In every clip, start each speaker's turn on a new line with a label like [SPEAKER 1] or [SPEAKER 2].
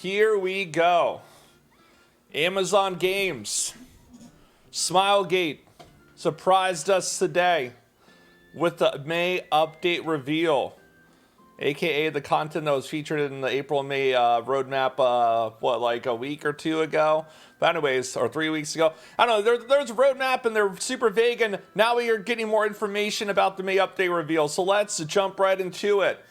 [SPEAKER 1] Here we go. Amazon Games. Smilegate surprised us today with the May update reveal, aka the content that was featured in the April and May roadmap, like a week or two ago? But anyways, or 3 weeks ago. I don't know, there's a roadmap and they're super vague, and now we are getting more information about the May update reveal. So let's jump right into it.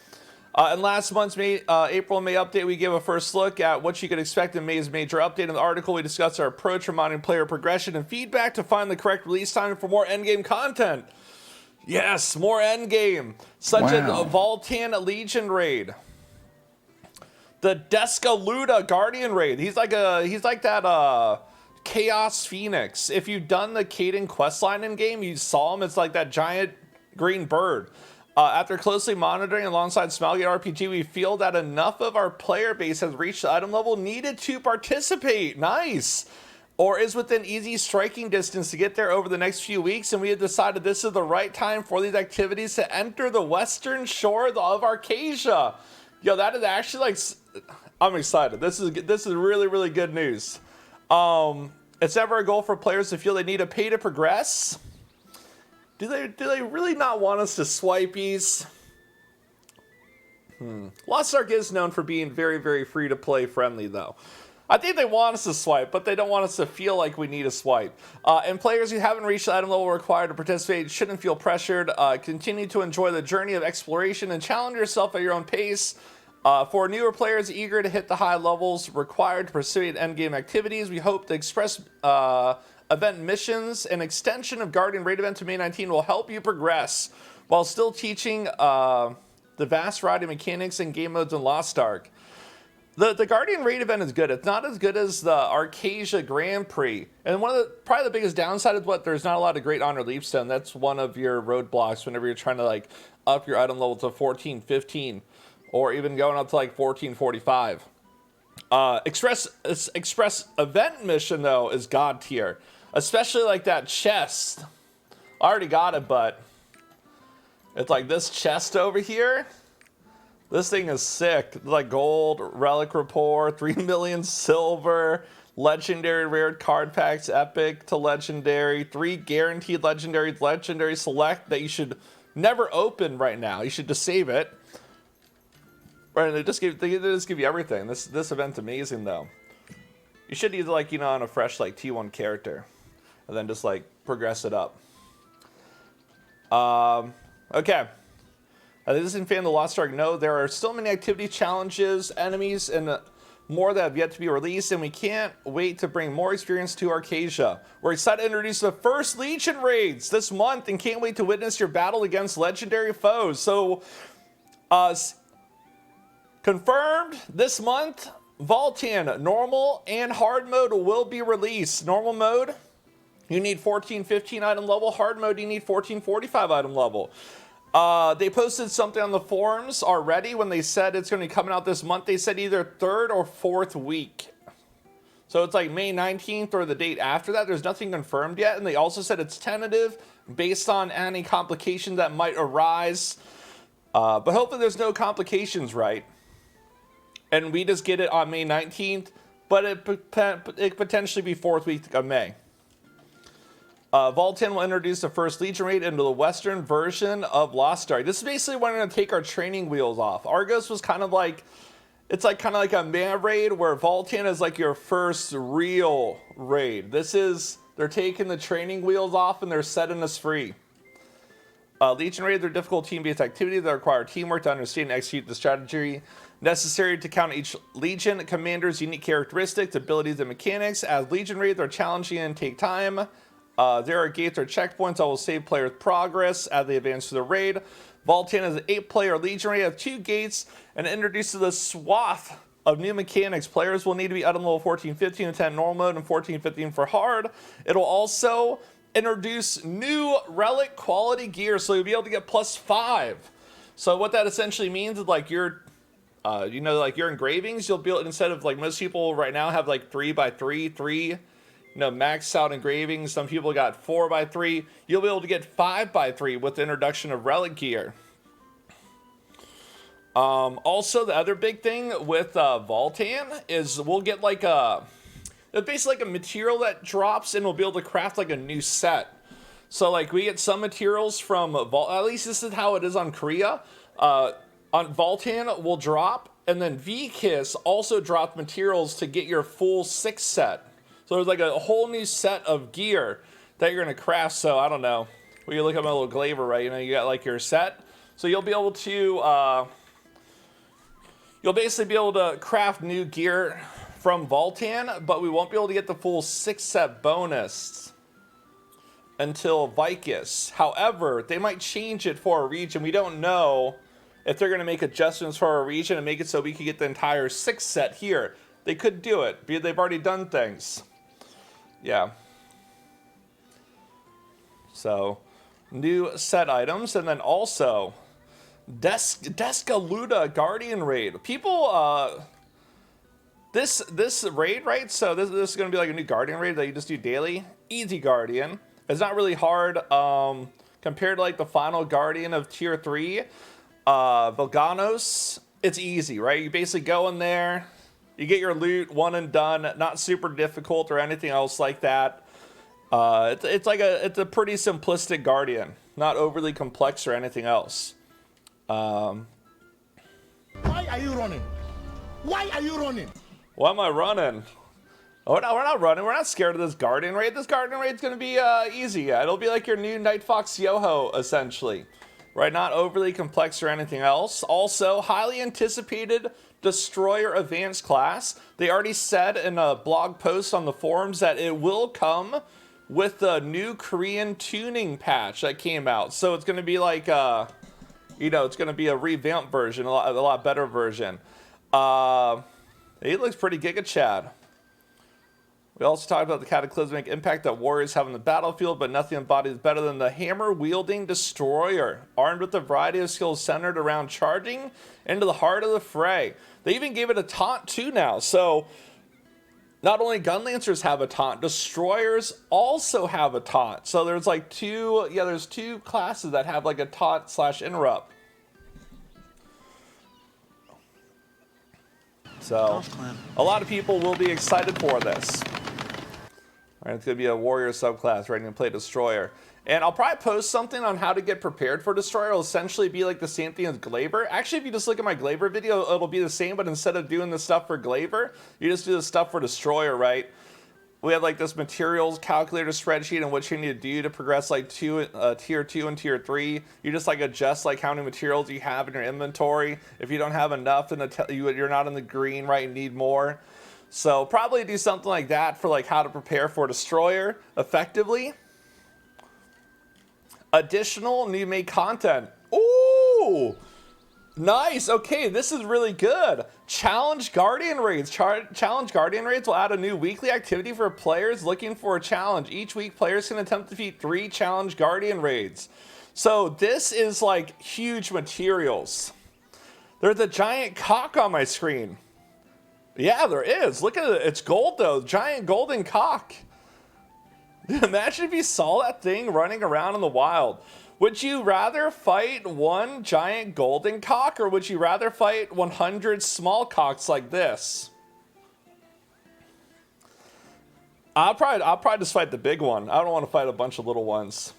[SPEAKER 1] In last month's April and May update, we gave a first look at what you could expect in May's major update. In the article, we discussed our approach for monitoring player progression and feedback to find the correct release time for more endgame content. Yes, more endgame, such as a Voltan Legion raid, the Descaluda Guardian raid. He's like that Chaos Phoenix. If you've done the Caden questline in game, you saw him. It's like that giant green bird. After closely monitoring alongside Smilegate RPG, we feel that enough of our player base has reached the item level needed to participate. Nice. Or is within easy striking distance to get there over the next few weeks, and we have decided this is the right time for these activities to enter the western shore of Arcasia. Yo, that is actually like, I'm excited. This is really, really good news. It's never a goal for players to feel they need to pay to progress. Do they really not want us to swipies? Lost Ark is known for being very, very free to play friendly though. I think they want us to swipe, but they don't want us to feel like we need a swipe. And players who haven't reached the item level required to participate shouldn't feel pressured. Continue to enjoy the journey of exploration and challenge yourself at your own pace. For newer players eager to hit the high levels required to pursue endgame activities, we hope to express event missions and extension of Guardian Raid event to May 19 will help you progress while still teaching the vast variety of mechanics and game modes in Lost Ark. The Guardian Raid event is good. It's not as good as the Arcasia Grand Prix. And probably the biggest downside is there's not a lot of great honor leapstone. That's one of your roadblocks whenever you're trying to like up your item level to 14, 15, or even going up to like 14, 45. Express event mission though is god tier, especially like that chest. I already got it, but it's like this chest over here. This thing is sick. Like gold, relic rapport, 3 million silver, legendary rare card packs, epic to legendary, 3 guaranteed legendary select that you should never open right now. You should just save it. Right, they just give you everything. This event's amazing though. You should use like, on a fresh like T1 character, and then just like progress it up. Okay. This isn't fan of the Lost Ark. No, there are still many activity challenges, enemies, and more that have yet to be released, and we can't wait to bring more experience to Arcasia. We're excited to introduce the first Legion raids this month, and can't wait to witness your battle against legendary foes. So, confirmed this month, Voltan normal and hard mode will be released. Normal mode, you need 14-15 item level. Hard mode, you need 14-45 item level. They posted something on the forums already when they said it's going to be coming out this month. They said either 3rd or 4th week. So it's like May 19th or the date after that. There's nothing confirmed yet. And they also said it's tentative based on any complications that might arise. But hopefully there's no complications, right? And we just get it on May 19th. But it could potentially be 4th week of May. Voltan will introduce the first Legion raid into the western version of Lost Ark. This is basically when we're going to take our training wheels off. Argos was kind of like, it's like kind of like a man raid where Voltan is like your first real raid. This is, they're taking the training wheels off and they're setting us free. Legion raids are difficult team-based activities that require teamwork to understand and execute the strategy necessary to counter each Legion commander's unique characteristics, abilities, and mechanics. As Legion raids are challenging and take time, there are gates or checkpoints that will save players' progress as they advance through the raid. Voltan is an 8-player Legion raid of 2 gates and introduces a swath of new mechanics. Players will need to be item level 14, 15, and 10 normal mode and 14, 15 for hard. It'll also introduce new relic quality gear, so you'll be able to get +5. So what that essentially means is like your like your engravings, you'll be able, instead of like most people right now have like 3x3, maxed out engravings. Some people got 4x3. You'll be able to get 5x3 with the introduction of relic gear. Also, the other big thing with Voltan is we'll get like it's basically like a material that drops, and we'll be able to craft like a new set. So like we get some materials from at least this is how it is on Korea. On Voltan will drop, and then VKISS also dropped materials to get your full 6 set. So there's like a whole new set of gear that you're gonna craft. So I don't know. When you look at my little glaver, right? You know, you got like your set. So you'll be able to you'll basically be able to craft new gear from Voltan, but we won't be able to get the full 6 set bonus until VKISS. However, they might change it for a region. We don't know if they're going to make adjustments for a region and make it so we can get the entire 6 set here. They could do it, because they've already done things. Yeah. So, new set items, and then also Descaluda Guardian Raid. People, this raid, right? So this is going to be like a new Guardian Raid that you just do daily. Easy Guardian. It's not really hard compared to like the final Guardian of Tier 3. Volganos, it's easy, right? You basically go in there, you get your loot, one and done. Not super difficult or anything else like that. It's a pretty simplistic Guardian, not overly complex or anything else.
[SPEAKER 2] Why are you running? Why are you running?
[SPEAKER 1] Why am I running? Oh, no, we're not running. We're not scared of this Guardian Raid. This Guardian Raid's going to be easy. It'll be like your new Night Fox Yoho, essentially. Right? Not overly complex or anything else. Also, highly anticipated Destroyer Advanced class. They already said in a blog post on the forums that it will come with the new Korean tuning patch that came out. So it's going to be like, you know, it's going to be a revamped version, a lot better version. It looks pretty Giga Chad. We also talked about the cataclysmic impact that warriors have on the battlefield, but nothing embodies better than the hammer-wielding destroyer, armed with a variety of skills centered around charging into the heart of the fray. They even gave it a taunt too now, so not only gun lancers have a taunt, destroyers also have a taunt. So there's like there's 2 classes that have like a taunt / interrupt. So a lot of people will be excited for this. All right, it's going to be a warrior subclass ready to play destroyer. And I'll probably post something on how to get prepared for destroyer. It'll essentially be like the same thing as Glaber. Actually, if you just look at my Glaber video, it'll be the same, but instead of doing the stuff for Glaber, you just do the stuff for destroyer, right? We have like this materials calculator spreadsheet and what you need to do to progress like tier 2 and tier 3. You just like adjust like how many materials you have in your inventory. If you don't have enough, then you're not in the green, right? You need more. So probably do something like that for like how to prepare for destroyer effectively. Additional new made content. Ooh, nice. Okay, this is really good. Challenge Guardian Raids. Challenge Guardian Raids will add a new weekly activity for players looking for a challenge. Each week, players can attempt to defeat 3 Challenge Guardian Raids. So this is like huge materials. There's a giant cock on my screen. Yeah, there is. Look at it. It's gold though. Giant golden cock. Imagine if you saw that thing running around in the wild. Would you rather fight 1 giant golden cock, or would you rather fight 100 small cocks like this? I'll probably just fight the big one. I don't want to fight a bunch of little ones.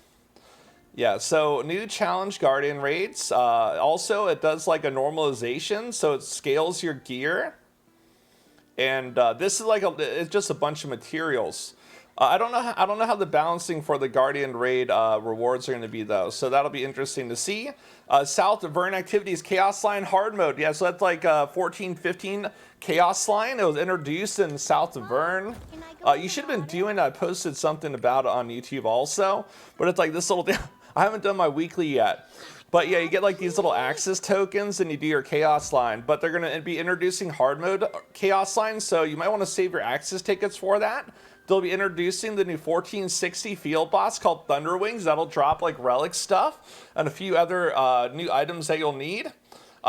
[SPEAKER 1] Yeah, so new challenge Guardian Raids. Also, it does like a normalization, so it scales your gear. And this is like it's just a bunch of materials. I don't know how the balancing for the Guardian Raid rewards are going to be though, so that'll be interesting to see. South Vern activities Chaos Line hard mode. Yeah, so that's like 14-15 Chaos Line. It was introduced in South Vern. You should have been doing. I posted something about it on YouTube also, but it's like this little thing. I haven't done my weekly yet. But yeah, you get like these little Axis tokens and you do your Chaos Line. But they're going to be introducing hard mode Chaos Line, so you might want to save your Axis tickets for that. They'll be introducing the new 1460 field boss called Thunder Wings. That'll drop like relic stuff and a few other new items that you'll need.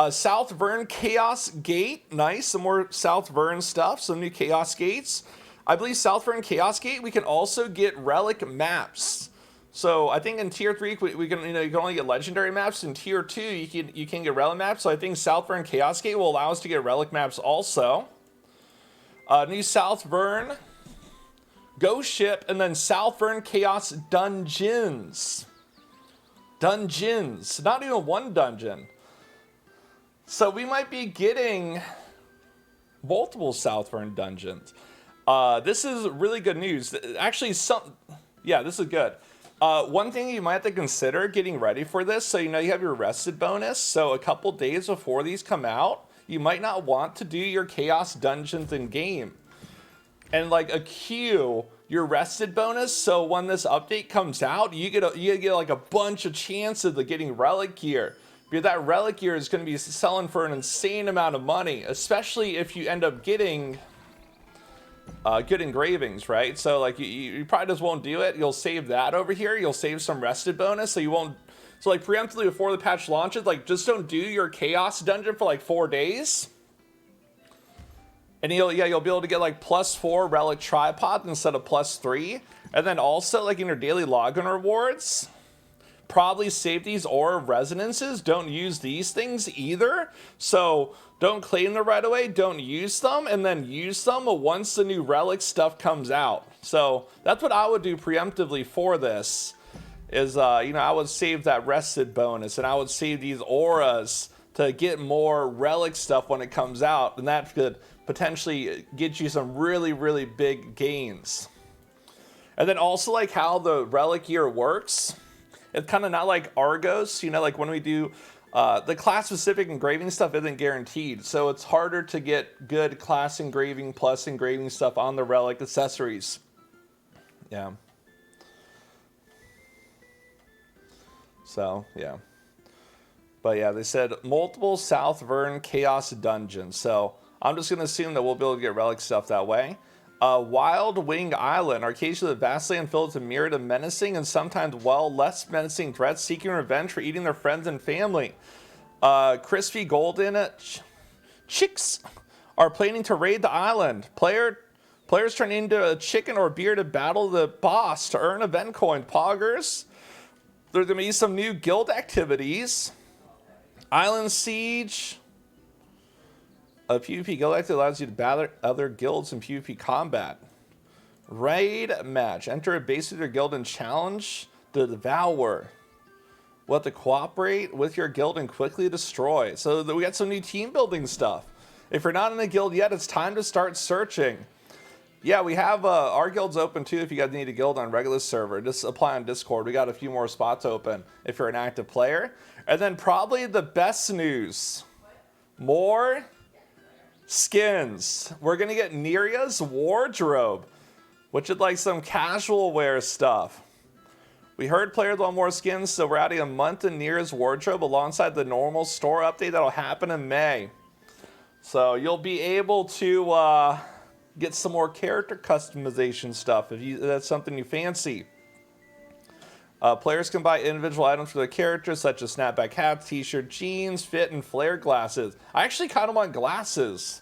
[SPEAKER 1] South Vern Chaos Gate. Nice, some more South Vern stuff, some new Chaos Gates. I believe South Vern Chaos Gate, we can also get relic maps. So I think in tier 3 we can, you can only get legendary maps. In tier 2 you can get relic maps. So I think Southburn Chaos Gate will allow us to get relic maps also. New Southburn Ghost Ship, and then Southburn Chaos Dungeons. Dungeons, not even one dungeon. So we might be getting multiple Southburn dungeons. This is really good news. Actually, this is good. One thing you might have to consider getting ready for this, so you have your rested bonus. So a couple days before these come out, you might not want to do your Chaos Dungeons in game. And like accrue your rested bonus, so when this update comes out, you get like a bunch of chances of getting relic gear. Because that relic gear is going to be selling for an insane amount of money, especially if you end up getting good engravings, right? So like you probably just won't do it. You'll save that over here. You'll save some rested bonus, so you won't. So like preemptively before the patch launches, like just don't do your chaos dungeon for like 4 days. And you'll be able to get like +4 relic tripods instead of +3. And then also like in your daily login rewards, probably save these aura resonances. Don't use these things either. So don't claim them right away. Don't use them, and then use them once the new relic stuff comes out. So that's what I would do preemptively for this. Is I would save that rested bonus, and I would save these auras to get more relic stuff when it comes out, and that could potentially get you some really, really big gains. And then also like how the relic gear works. It's kind of not like Argos, like when we do the class specific engraving stuff isn't guaranteed. So it's harder to get good class engraving plus engraving stuff on the relic accessories. Yeah. So, yeah. But yeah, they said multiple Southburn Chaos Dungeons. So I'm just going to assume that we'll be able to get relic stuff that way. Wild Wing Island, arcades of the vast land filled with a myriad of menacing and sometimes, less menacing threats seeking revenge for eating their friends and family. Crispy golden chicks are planning to raid the island. Players turn into a chicken or beer to battle the boss to earn event coin. Poggers. There's going to be some new guild activities. Island Siege. A PvP guild activity allows you to battle other guilds in PvP combat. Raid match. Enter a base with your guild and challenge the Devourer. We'll have to cooperate with your guild and quickly destroy. So we got some new team building stuff. If you're not in a guild yet, it's time to start searching. Yeah, we have our guild's open too if you guys need a guild on regular server. Just apply on Discord. We got a few more spots open if you're an active player. And then probably the best news. More skins. We're going to get Neria's wardrobe, which is like some casual wear stuff. We heard players want more skins, so we're adding a month in Neria's wardrobe alongside the normal store update that'll happen in May. So you'll be able to get some more character customization stuff if that's something you fancy. Players can buy individual items for their characters, such as snapback hats, t-shirt, jeans, fit, and flare glasses. I actually kind of want glasses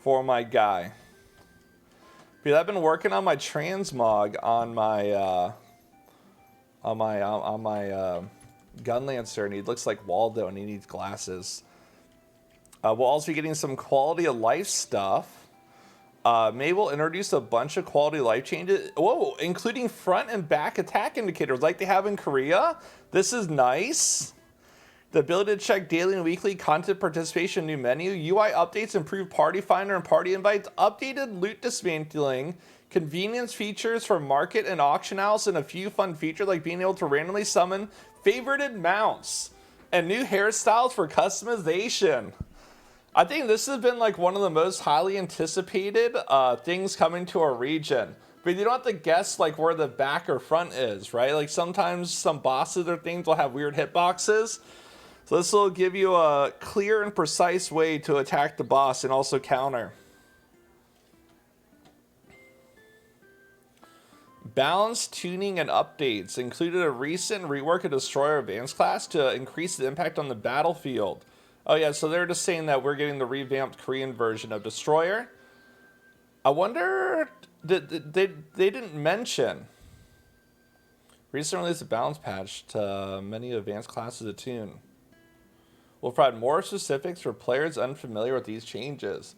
[SPEAKER 1] for my guy. Because I've been working on my transmog on my Gunlancer, and he looks like Waldo, and he needs glasses. We'll also be getting some quality of life stuff. Maybe we'll introduce a bunch of quality of life changes. Whoa, including front and back attack indicators like they have in Korea. This is nice. The ability to check daily and weekly content participation, new menu, UI updates, improved party finder and party invites, updated loot dismantling, convenience features for market and auction house, and a few fun features like being able to randomly summon favorited mounts and new hairstyles for customization. I think this has been like one of the most highly anticipated things coming to our region. But you don't have to guess like where the back or front is, right? Like sometimes some bosses or things will have weird hitboxes. So this will give you a clear and precise way to attack the boss and also counter. Balanced tuning and updates included a recent rework of Destroyer Advanced class to increase the impact on the battlefield. Oh yeah, so they're just saying that we're getting the revamped Korean version of Destroyer. I wonder, they didn't mention Recently released a balance patch to many advanced classes of Toon. We'll provide more specifics for players unfamiliar with these changes.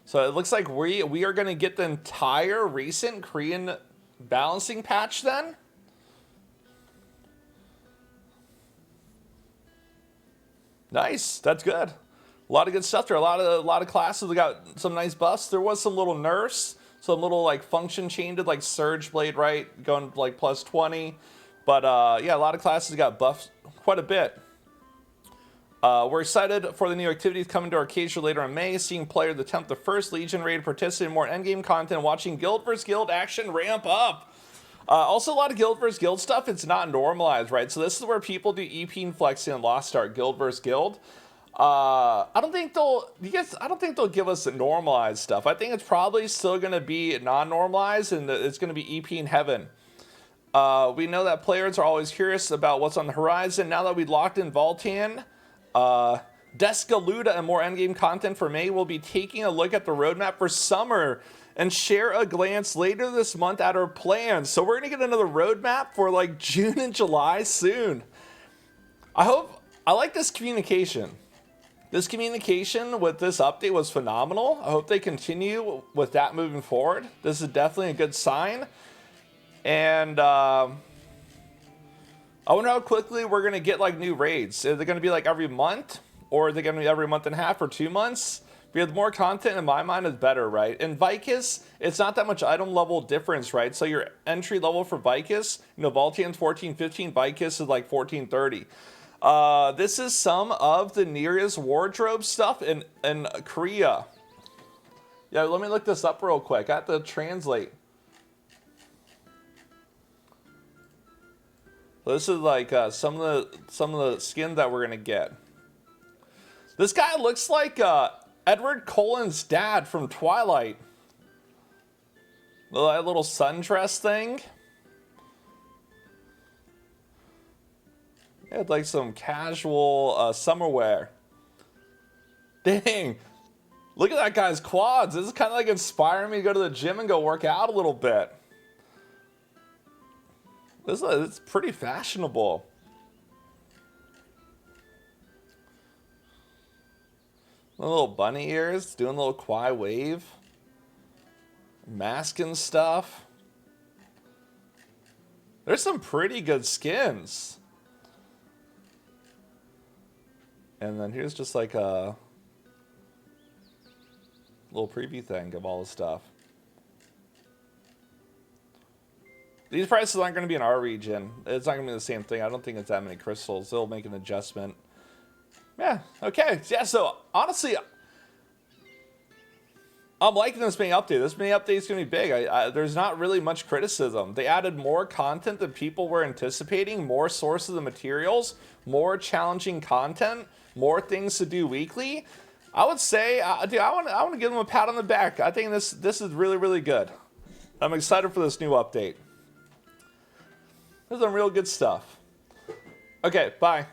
[SPEAKER 1] So it looks like we are going to get the entire recent Korean balancing patch then. Nice, that's good. A lot of good stuff there. A lot of classes that got some nice buffs. There was some little nerfs, some little like function changes, like Surge Blade, right, going like plus 20. But yeah, a lot of classes got buffed quite a bit. We're excited for the new activities coming to Arcadia later in May, seeing players attempt the first Legion raid, participate in more endgame content, watching Guild vs. Guild action ramp up. Also, a lot of Guild vs. Guild stuff, it's not normalized, right? So this is where people do EP and flexing and Lost Ark, Guild vs. Guild. I don't think they'll give us the normalized stuff. I think it's probably still going to be non-normalized, and it's going to be EP in heaven. We know that players are always curious about what's on the horizon. Now that we locked in Voltan, Descaluda and more endgame content for May, we'll be taking a look at the roadmap for summer and share a glance later this month at our plans. So we're going to get another roadmap for like June and July soon. I like this communication. This communication with this update was phenomenal. I hope they continue with that moving forward. This is definitely a good sign. And I wonder how quickly we're going to get like new raids. Are they going to be like every month? Or are they going to be every month and a half or 2 months? Because more content in my mind is better, right? In Vicus, it's not that much item level difference, right? So your entry level for Vicus, Voltan's 1415, Vicus is like 1430. This is some of the nearest wardrobe stuff in Korea. Yeah, let me look this up real quick. I have to translate. This is like some of the skins that we're gonna get. This guy looks like Edward Cullen's dad from Twilight. That little sundress thing. He had like some casual summer wear. Dang. Look at that guy's quads. This is kind of like inspiring me to go to the gym and go work out a little bit. It's pretty fashionable. Little bunny ears, doing a little Kwai wave. Mask and stuff. There's some pretty good skins. And then here's just like a little preview thing of all the stuff. These prices aren't going to be in our region. It's not going to be the same thing. I don't think it's that many crystals. They'll make an adjustment. Yeah, okay. Yeah, so honestly, I'm liking this mini update. This mini update is going to be big. There's not really much criticism. They added more content than people were anticipating, more sources of materials, more challenging content, more things to do weekly. I would say, dude, I want to give them a pat on the back. I think this is really, really good. I'm excited for this new update. There's some real good stuff. Okay, bye.